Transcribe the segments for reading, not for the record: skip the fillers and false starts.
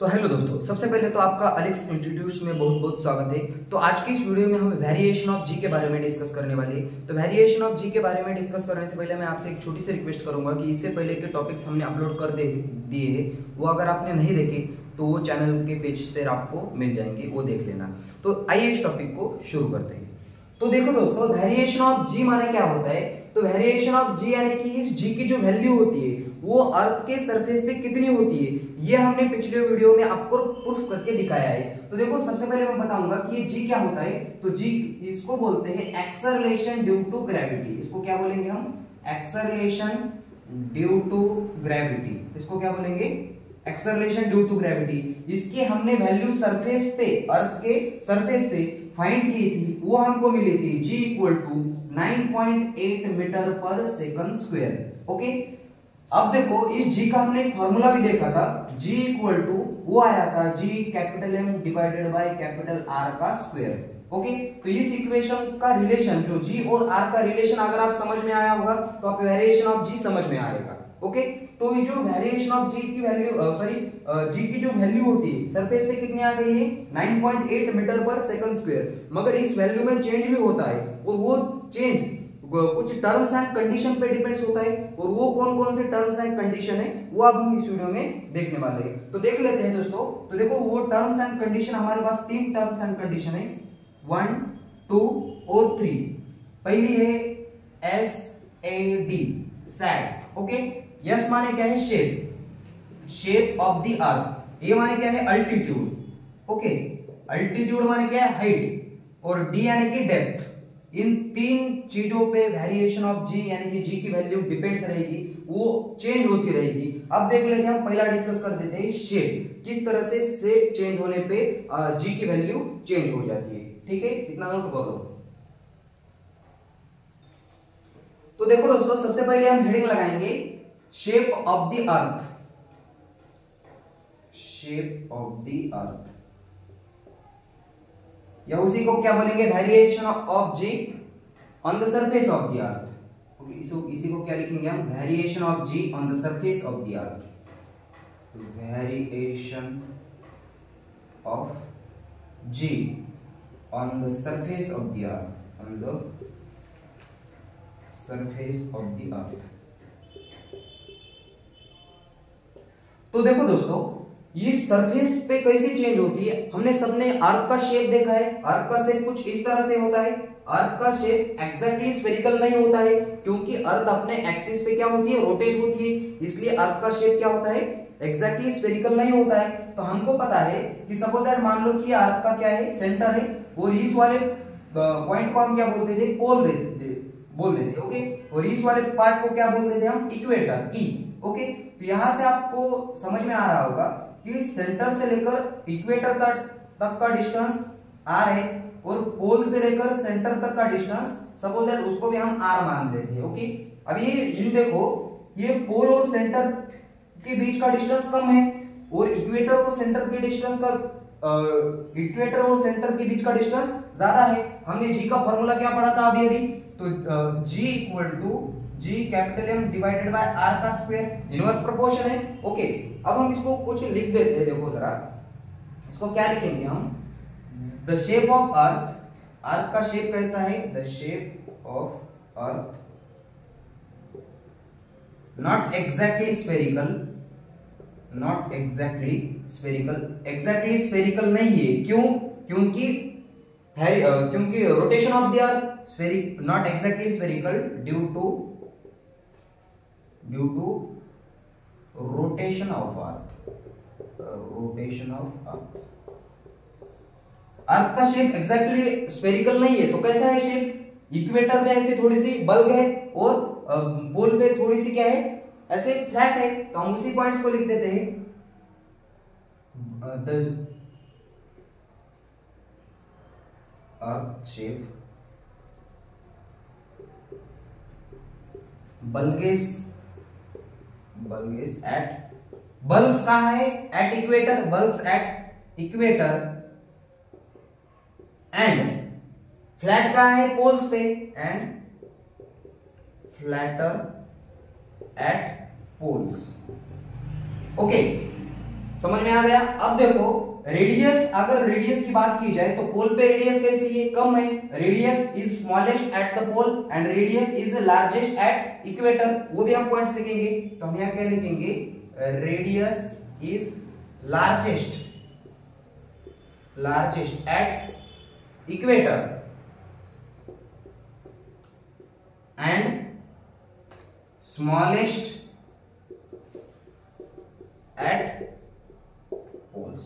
तो हेलो दोस्तों, सबसे पहले तो आपका अलेक्स इंस्टीट्यूट्स में बहुत बहुत स्वागत है। तो आज की इस वीडियो में हम वेरिएशन ऑफ जी के बारे में डिस्कस करने वाले हैं। तो वेरिएशन ऑफ जी के बारे में डिस्कस करने से पहले मैं आपसे एक छोटी सी रिक्वेस्ट करूंगा कि इससे पहले के टॉपिक्स हमने अपलोड कर दिए हैं, वो अगर आपने नहीं देखे तो वो चैनल के पेज पर आपको मिल जाएंगे, वो देख लेना। तो आइए इस टॉपिक को शुरू करते हैं। तो देखो दोस्तों, वेरिएशन ऑफ जी माने क्या होता है? तो वेरिएशन ऑफ जी यानी कि इस जी की जो वैल्यू होती है वो अर्थ के सरफेस पे कितनी होती है, ये हमने पिछले वीडियो में आपको प्रूफ करके दिखाया है। तो देखो, सबसे पहले मैं बताऊंगा कि ये जी क्या होता है। तो जी इसको बोलते हैं एक्सेलरेशन ड्यू टू ग्रेविटी। इसको क्या बोलेंगे हम? Acceleration due to gravity. इसको क्या बोलेंगे? Acceleration due to gravity. इसकी हमने वैल्यू सरफेस पे, अर्थ के सरफेस पे फाइंड की थी, वो हमको मिली थी g इक्वल टू 9.8 मीटर पर सेकंड स्क्वायर। ओके, अब देखो इस g का हमने एक फॉर्मूला भी देखा था, g इक्वल टू वो आया था g capital M divided by capital R का स्क्वायर। ओके, तो इस इक्वेशन का रिलेशन, जो g और r का रिलेशन अगर आप समझ में आया होगा तो आप वेरिएशन ऑफ g समझ में आएगा। ओके, तो ये जो वेरिएशन ऑफ जी की वैल्यू जी की जो वैल्यू होती है सरफेस पे कितनी आ गई है? 9.8 मीटर पर सेकंड स्क्वायर। मगर इस वैल्यू में चेंज भी होता है, और वो चेंज कुछ टर्म्स एंड कंडीशन पे डिपेंड्स होता है। और वो कौन कौन से टर्म्स एंड कंडीशन है वो अब हम इस वीडियो में देखने वाले हैं। तो देख लेते हैं दोस्तों। तो देखो, वो टर्म्स एंड कंडीशन, हमारे पास तीन टर्म्स एंड कंडीशन है, 1, 2 और 3। पहली है SAD, सैड। ओके, यस माने क्या है? Shape of the earth. A माने क्या है? अल्टीट्यूड। ओके, अल्टीट्यूड माने क्या है? हाइट। और डी यानी कि डेप्थ। इन तीन चीजों पे वेरिएशन ऑफ जी यानी कि जी की वैल्यू डिपेंड्स रहेगी, वो चेंज होती रहेगी। अब देख लेते हैं, हम पहला डिस्कस कर देते हैं शेप। किस तरह से शेप चेंज होने पे जी की वैल्यू चेंज हो जाती है। ठीक है, इतना नोट कर लो। तो देखो दोस्तों, सबसे पहले हम हेडिंग लगाएंगे shape of the earth. Shape of the earth, या उसी को क्या बोलेंगे? Variation of g on the surface of the earth. Okay, इसी को क्या लिखेंगे हम? Variation of g on the surface of the earth. Variation of g on the surface of the earth, on the surface of the earth. तो देखो दोस्तों, ये surface पे कैसे चेंज होती है? हमने सबने अर्थ का शेप देखा है। अर्थ का शेप कुछ इस तरह से होता है। अर्थ का शेप एग्जैक्टली स्फेरिकल नहीं होता है, क्योंकि अर्थ अपने एक्सिस पे क्या होती है? रोटेट होती है। इसलिए अर्थ का शेप क्या होता है? एग्जैक्टली स्फेरिकल नहीं होता है। तो हमको पता है कि सपोज दैट, मान लो कि अर्थ का क्या है? सेंटर है, और इस वाले पॉइंट को हम क्या बोलते थे? पोल बोल देते। ओके, और इस वाले पार्ट को क्या बोलते थे हम? इक्वेटर, ई। ओके, तो यहां से आपको समझ में आ रहा होगा कि सेंटर से लेकर इक्वेटर तक का डिस्टेंस r है, और पोल से लेकर सेंटर तक का डिस्टेंस सपोज दैट उसको भी हम r मान लेते हैं। ओके, अब ये देखो, ये पोल और सेंटर के बीच का डिस्टेंस कम है, और इक्वेटर और सेंटर के डिस्टेंस का इक्वेटर और सेंटर के बीच का डिस्टेंस ज्यादा है। हमने जी का फॉर्मूला क्या पढ़ा था अभी? तो g equal to G capital M divided by R का स्क्वायर, इनवर्स प्रोपोर्शन है। ओके, अब हम इसको कुछ लिख देते हैं। देखो जरा, इसको क्या लिखेंगे हम? The shape of earth, earth का शेप कैसा है? The shape of earth not exactly spherical, not exactly spherical, exactly spherical नहीं है। क्यों? क्योंकि rotation of the earth not exactly spherical due to rotation of earth, rotation of earth. Earth का shape exactly spherical नहीं है, तो कैसा है शेप? इक्वेटर पे ऐसे थोड़ी सी बल्ब है, और पोल पे थोड़ी सी क्या है? ऐसे फ्लैट है। तो हम उसी पॉइंट्स को लिख देते हैं। The earth shape bulges at, bulges कहां है? At equator, bulges at equator, and flat कहां है? पोल्स पे, and flatter at poles. Okay, समझ में आ गया। अब देखो रेडियस, अगर रेडियस की बात की जाए तो पोल पे रेडियस कैसी है, कम है। Radius is smallest at the pole and radius is largest at equator, वो भी हम पॉइंट्स लिखेंगे। तो हम यहाँ क्या लिखेंगे, radius is largest at equator and smallest at poles.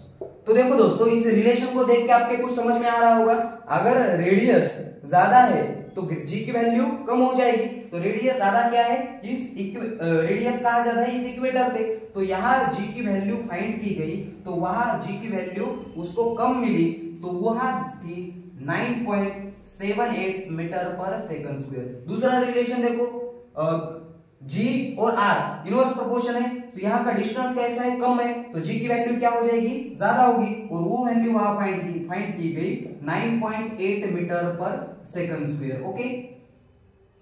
तो देखो दोस्तों, इस रिलेशन को देख के आपके कुछ समझ में आ रहा होगा। अगर रेडियस ज्यादा है तो जी की वैल्यू कम हो जाएगी। तो रेडियस ज्यादा क्या है, इस रेडियस कहाँ ज्यादा है, इस इक्वेटर पे। तो यहाँ जी की वैल्यू फाइंड की गई तो वहां जी की वैल्यू उसको कम मिली, तो वहां थी 9.78 मीटर पर सेकंड स्क्वायर। दूसरा रिलेशन देखो, जी और आर इनवर्स प्रोपोर्शन है, तो यहाँ का डिस्टेंस कैसा है, कम है, तो जी की वैल्यू क्या हो जाएगी, ज्यादा होगी, और वो वैल्यू वहां फाइंड की गई 9.8 मीटर पर सेकंड स्क्वायर। ओके,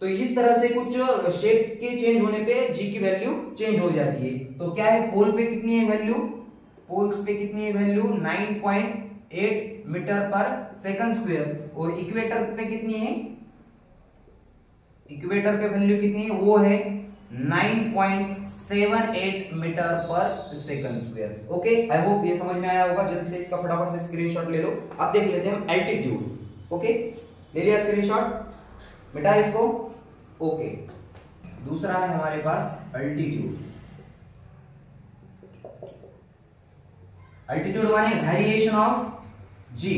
तो इस तरह से कुछ शेप के चेंज होने पे जी की वैल्यू चेंज हो जाती है। तो क्या है, पोल पे कितनी है वैल्यू, पोल्स पे कितनी है वैल्यू 9.8 मीटर पर सेकंड स्क्वायर, और इक्वेटर पे कितनी है, इक्वेटर पे वैल्यू कितनी है, वो है 9.78 मीटर पर second square. Okay, I hope ये समझ में आया होगा। जल्दी से इसका फटाफट से स्क्रीनशॉट ले लो। अब देख लेते हैं हम एल्टीट्यूड। ओके, ले लिया स्क्रीनशॉट, मिटा इसको। ओके, दूसरा है हमारे पास अल्टीट्यूड। अल्टीट्यूड माने variation of g,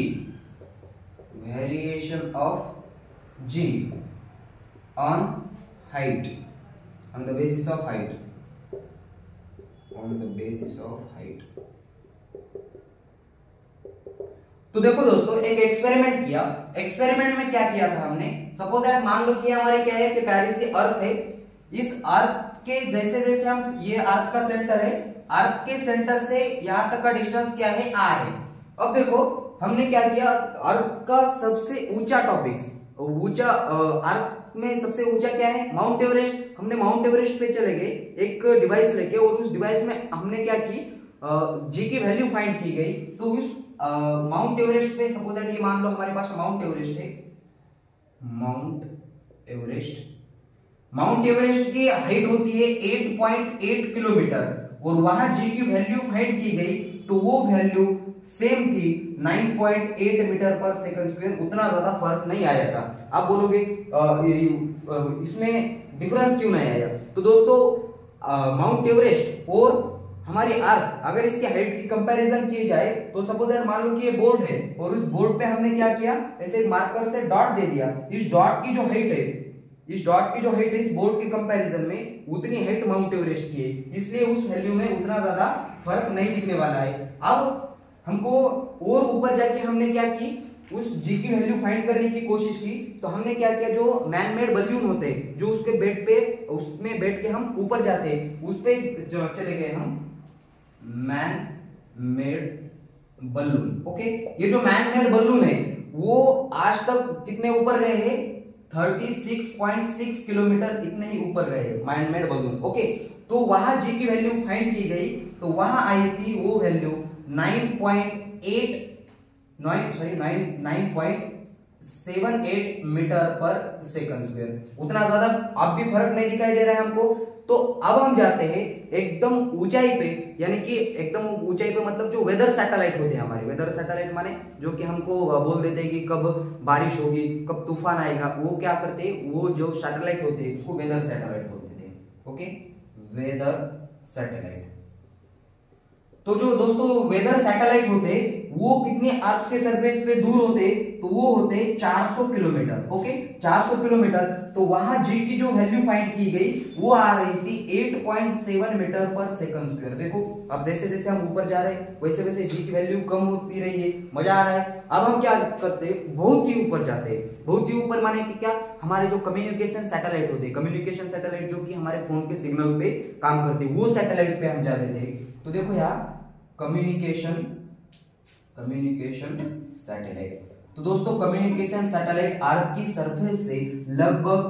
variation of g on height, on the basis of height, on the basis of height। तो देखो दोस्तों, एक एक्सपेरिमेंट किया। एक्सपेरिमेंट में क्या किया था हमने, सपोज दैट मान लो कि हमारी क्या है कि प्यारी सी अर्थ है। इस अर्थ के जैसे जैसे हम, ये अर्थ का सेंटर है, अर्थ के सेंटर से यहां तक का डिस्टेंस क्या है, आर है। अब देखो हमने क्या किया, अर्थ का सबसे ऊंचा टॉपिक्स, ऊंचा अर्थ में सबसे ऊंचा क्या है, माउंट एवरेस्ट। हमने माउंट एवरेस्ट पे चले गए एक डिवाइस लेके, और उस डिवाइस में हमने क्या की, जी की वैल्यू फाइंड की गई। तो उस माउंट एवरेस्ट पे सपोज दैट ये मान लो हमारे पास माउंट एवरेस्ट है, माउंट एवरेस्ट, माउंट एवरेस्ट की हाइट होती है 8.8 किलोमीटर, और वहां जी की वैल्यू फाइंड की गई, तो वो वैल्यू सेम थी 9.8 मीटर पर सेकंड स्क्वायर। उतना ज्यादा फर्क नहीं आया था। आप बोलोगे इसमें डिफरेंस क्यों नहीं आया, तो दोस्तों माउंट एवरेस्ट और हमारी अर्थ, अगर इसकी हाइट की कंपैरिजन की जाए तो सपोज दैट मान लो कि ये बोर्ड है, और उस बोर्ड पे हमने क्या किया, ऐसे मार्कर से डॉट दे दिया। इस डॉट की जो हाइट है, इस डॉट की जो हाइट है इस बोर्ड के कंपैरिजन में, उतनी हाइट माउंट एवरेस्ट की है, इसलिए उस वैल्यू में उतना ज्यादा फर्क नहीं दिखने वाला है। अब हमको और ऊपर जाके हमने क्या की, उस जी की वैल्यू फाइंड करने की कोशिश की। तो हमने क्या किया, जो मैन मेड बलून होते हैं, जो उसके बेड पे, उसमें बैठ के हम ऊपर जाते हैं, उस पे चले गए हम, मैन मेड बलून। ओके, ये जो मैन मेड बलून है वो आज तक कितने ऊपर गए हैं, 36.6 किलोमीटर, इतने ही ऊपर गए हैं मैन मेड बलून। ओके, तो वहां जी की वैल्यू फाइंड की गई, तो वहां आई थी वो वैल्यू 9.78 मीटर पर सेकंड स्क्वायर। उतना ज्यादा अब भी फर्क नहीं दिखाई दे रहा है हमको। तो अब हम जाते हैं एकदम ऊंचाई पे, यानी कि एकदम ऊंचाई पे मतलब जो वेदर सैटेलाइट होते हैं हमारे, वेदर सैटेलाइट माने जो कि हमको बोल देते हैं कि कब बारिश होगी, कब तूफान आएगा। वो क्या करते हैं, वो जो सैटेलाइट होते हैं उसको वेदर सैटेलाइट बोलते थे। Okay, weather satellite. तो जो दोस्तों वेदर सैटेलाइट होते वो कितने अर्थ के सरफेस पे दूर होते, तो वो होते 400 किलोमीटर। Okay, 400 kilometre. तो वहां जी की जो वैल्यू फाइंड की गई वो आ रही थी 8.7 मीटर पर सेकंड स्क्वायर। देखो अब जैसे जैसे हम ऊपर जा रहे हैं वैसे वैसे जी की वैल्यू कम होती रही है, मजा आ रहा है। अब हम क्या करते हैं, बहुत ही ऊपर जाते हैं। बहुत ही ऊपर माने कि क्या, हमारे जो कम्युनिकेशन सैटेलाइट होते हैं, कम्युनिकेशन सैटेलाइट जो कि हमारे फोन के सिग्नल पे काम करते हैं, वो सैटेलाइट पे हम जा रहे थे। तो देखो यार, कम्युनिकेशन सैटेलाइट। तो दोस्तों कम्युनिकेशन सैटेलाइट अर्थ की सरफेस से लगभग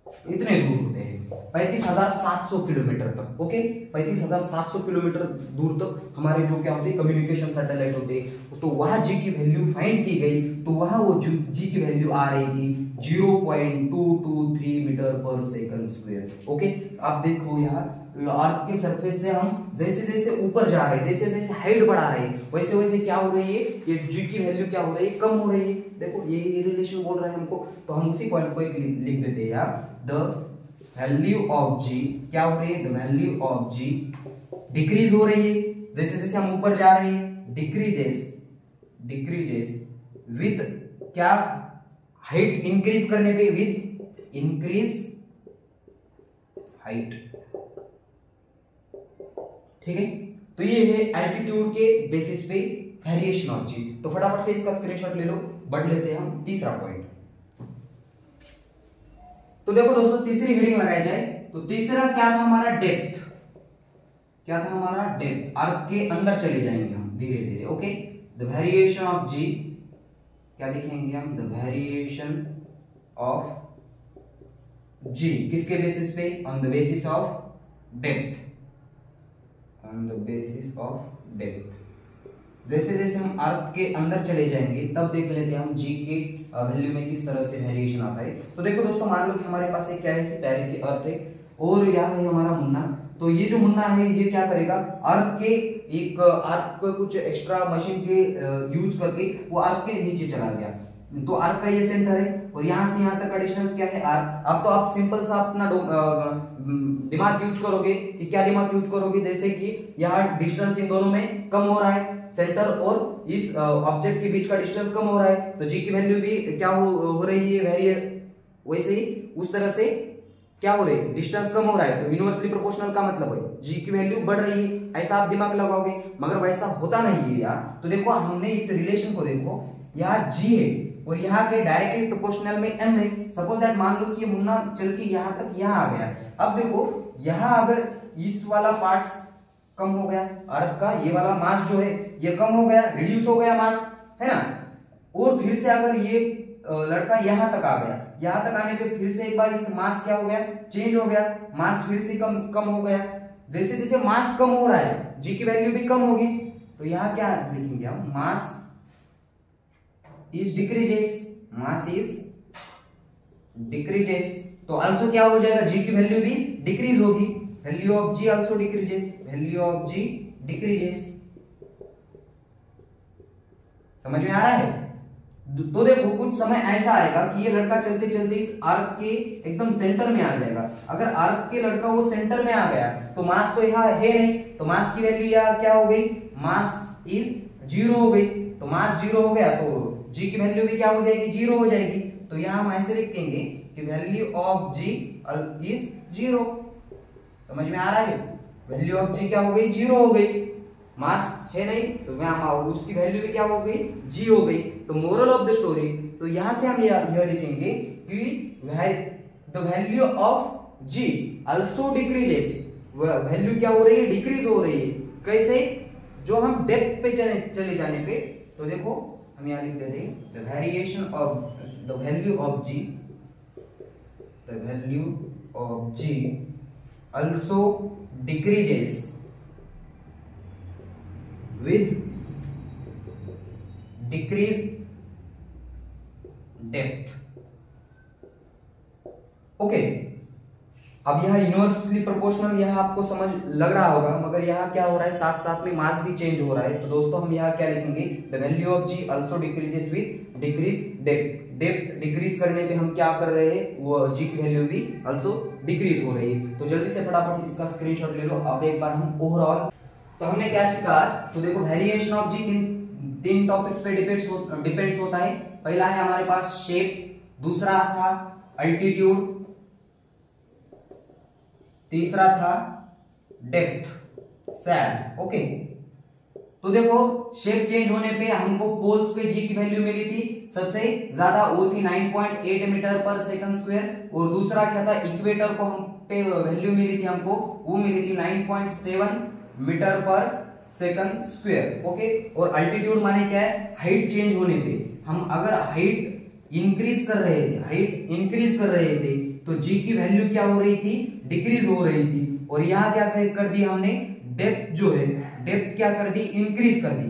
400 इतने दूर होते हैं 35,700 किलोमीटर तक। ओके, 35,700 किलोमीटर दूर तक हमारे जो क्या होते हैं कम्युनिकेशन सैटेलाइट होते हैं। तो वहां जी की वैल्यू फाइंड की गई, तो वहां वो जी की वैल्यू आ रही थी 0.223 मीटर पर सेकंड स्क्वायर। ओके, आप देखो यहाँ आर्क के सरफेस से हम जैसे जैसे ऊपर जा रहे हैं, जैसे जैसे हाइट बढ़ा रहे हैं, वैसे वैसे क्या हो रही है, ये जी की वैल्यू क्या हो रही है, कम हो रही है। देखो ये रिलेशन बोल रहा है हमको, तो हम उसी पॉइंट को लिख देते हैं यार। द वैल्यू ऑफ जी क्या हो रही है, the value of g decrease हो रही है जैसे जैसे हम ऊपर जा रहे हैं, डिक्रीजेस विद क्या, हाइट इंक्रीज करने पे, विद इंक्रीज हाइट। ठीक है, तो ये है एल्टीट्यूड के बेसिस पे वेरिएशन ऑफ जी। तो फटाफट से इसका स्क्रीनशॉट ले लो, बढ़ लेते हैं हम तीसरा पॉइंट। तो देखो दोस्तों, तीसरी हेडिंग लगाई जाए तो तीसरा क्या था हमारा, डेप्थ। क्या था हमारा, डेप्थ। आर्क के अंदर चले जाएंगे हम धीरे धीरे। ओके, द वेरिएशन ऑफ जी क्या लिखेंगे हम, द वेरिएशन ऑफ जी किसके बेसिस पे, on the basis of depth, on the basis of depth. जैसे जैसे हम अर्थ के अंदर चले जाएंगे तब देख लेते हैं हम जी के वैल्यू में किस तरह से वेरिएशन आता है। तो देखो दोस्तों, मान लो कि हमारे पास एक क्या है, प्यारी सी अर्थ है और यह है हमारा मुन्ना। तो ये जो मुन्ना है ये क्या करेगा, अर्थ के एक अर्थ को कुछ एक्स्ट्रा मशीन के यूज करके वो अर्थ के नीचे चला गया। तो अर्थ का ये सेंटर है और यहाँ से यहाँ तक का डिस्टेंस क्या है, आर। अब तो आप सिंपल सा अपना दिमाग यूज करोगे कि क्या दिमाग यूज करोगे, जैसे कि यहाँ डिस्टेंस इन दोनों में कम हो रहा है, सेंटर और इस ऑब्जेक्ट के बीच का डिस्टेंस कम हो रहा है, तो जी की वैल्यू भी क्या हो रही है, वैसे ही उस तरह से क्या हो रही है, डिस्टेंस कम हो रहा है। तो यूनिवर्सली प्रोपोर्शनल का मतलब है जी की वैल्यू बढ़ रही है, ऐसा आप दिमाग लगाओगे, मगर वैसा होता नहीं है यार। तो देखो हमने इस रिलेशन को देखो, यहाँ जी है और यहाँ के डायरेक्टली प्रोपोर्शनल में m है। सपोज दैट मान लो कि ये मुन्ना चल के यहाँ तक यहाँ आ गया। अब देखो यहाँ अगर इस वाला पार्ट कम हो गया, अर्थ का ये वाला मास जो है ये कम हो गया, रिड्यूस हो गया मास, है ना। और फिर से अगर ये लड़का यहाँ तक आ गया, यहाँ तक आने पे फिर से एक बार इस मास क्या हो गया, चेंज हो गया, मास फिर से कम हो गया। जैसे जैसे मास कम हो रहा है जी की वैल्यू भी कम होगी। तो यहाँ क्या लिखेंगे हम, mass is decreases, mass is decreases. तो आल्सो क्या हो जाएगा, जी की वैल्यू भी डिक्रीज होगी, value of ji also decreases, value of G decreases. समझ में आ रहा है। तो देखो कुछ समय ऐसा आएगा कि ये लड़का चलते चलते इस आर्क के एकदम सेंटर में आ जाएगा। अगर आर्क के लड़का वो सेंटर में आ गया तो मास तो यहाँ है नहीं, तो मास की वैल्यू यहाँ क्या हो गई, मास इज 0 हो गई। तो मास 0 हो गया तो जी की वैल्यू भी क्या हो जाएगी, 0 हो जाएगी। तो यहाँ हम ऐसे लिखेंगे कि वैल्यू ऑफ जी इज 0। समझ में आ रहा है, वैल्यू ऑफ जी क्या हो गई, 0 हो गई। मास है नहीं तो उसकी वैल्यू भी क्या हो गई, जी हो गई। तो मोरल ऑफ द स्टोरी, तो यहां से हम यह लिखेंगे कि the value of ji also decreases. Value क्या हो रही है, डिक्रीज हो रही है। कैसे, जो हम डेप्थ पे चले जाने पे। तो देखो हम यहां लिख देते हैं the variation of the value of g, the value of ji also decreases with decrease depth। Okay, अब यह यूनिवर्सली प्रोपोर्शनल यह आपको समझ लग रहा होगा, मगर यहाँ क्या हो रहा है, साथ साथ में मास भी चेंज हो रहा है। तो दोस्तों हम यहाँ क्या लिखेंगे, the value of ji also decreases with decrease depth. Depth decrease करने पे हम क्या कर रहे हैं, वो जी की वैल्यू भी आल्सो डिक्रीज हो रही है। तो जल्दी से फटाफट इसका स्क्रीनशॉट ले लो। अब एक बार हम ओवरऑल तो हमने क्या सीखा आज। तो देखो वेरिएशन ऑफ जी तीन टॉपिक्स पे डिपेंड्स होता है। पहला है हमारे पास शेप, दूसरा था अल्टीट्यूड, तीसरा था डेप्थ सैड। ओके, तो देखो शेप चेंज होने पे हमको पोल्स पे जी की वैल्यू मिली थी, सबसे ज्यादा वो थी 9.8 मीटर पर सेकंड स्क्वायर। और दूसरा क्या था, इक्वेटर को हम पे वैल्यू मिली थी हमको, वो मिली थी 9.7 मीटर पर सेकंड स्क्वायर। ओके, और अल्टीट्यूड माने क्या है, हाइट चेंज होने पे हम अगर हाइट इंक्रीज कर रहे थे तो जी की वैल्यू क्या हो रही थी, डिक्रीज हो रही थी। और यहाँ क्या कर दी हमने, डेप्थ जो है, डेप्थ क्या कर दी, इंक्रीज कर दी,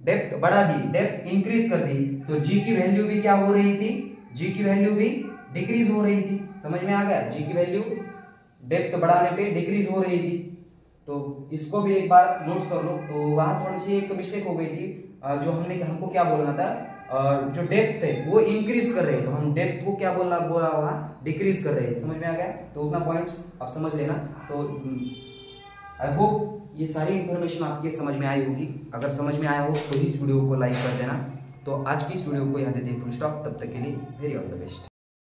डेप्थ बढ़ा दी, डेप्थ इंक्रीज कर दी। तो जी की वैल्यू भी क्या हो रही थी, जी की वैल्यू भी डिक्रीज हो रही थी। समझ में आ गया, जी की वैल्यू डेप्थ बढ़ाने पे डिक्रीज हो रही थी। तो इसको भी एक बार नोट्स कर लो। तो वहां थोड़ी सी एक मिस्टेक हो गई थी, जो हमको क्या बोलना था, जो डेप्थ है वो इंक्रीज कर रहे हैं, तो हम डेप्थ को क्या बोला वहां डिक्रीज कर रहे हैं। समझ में आ गया, तो उतना पॉइंट्स आप समझ लेना। तो आई होप ये सारी इंफॉर्मेशन आपके समझ में आई होगी। अगर समझ में आया हो तो इस वीडियो को लाइक कर देना। तो आज की इस वीडियो को यहाँ देते हैं फुल स्टॉप। तब तक के लिए वेरी ऑल द बेस्ट।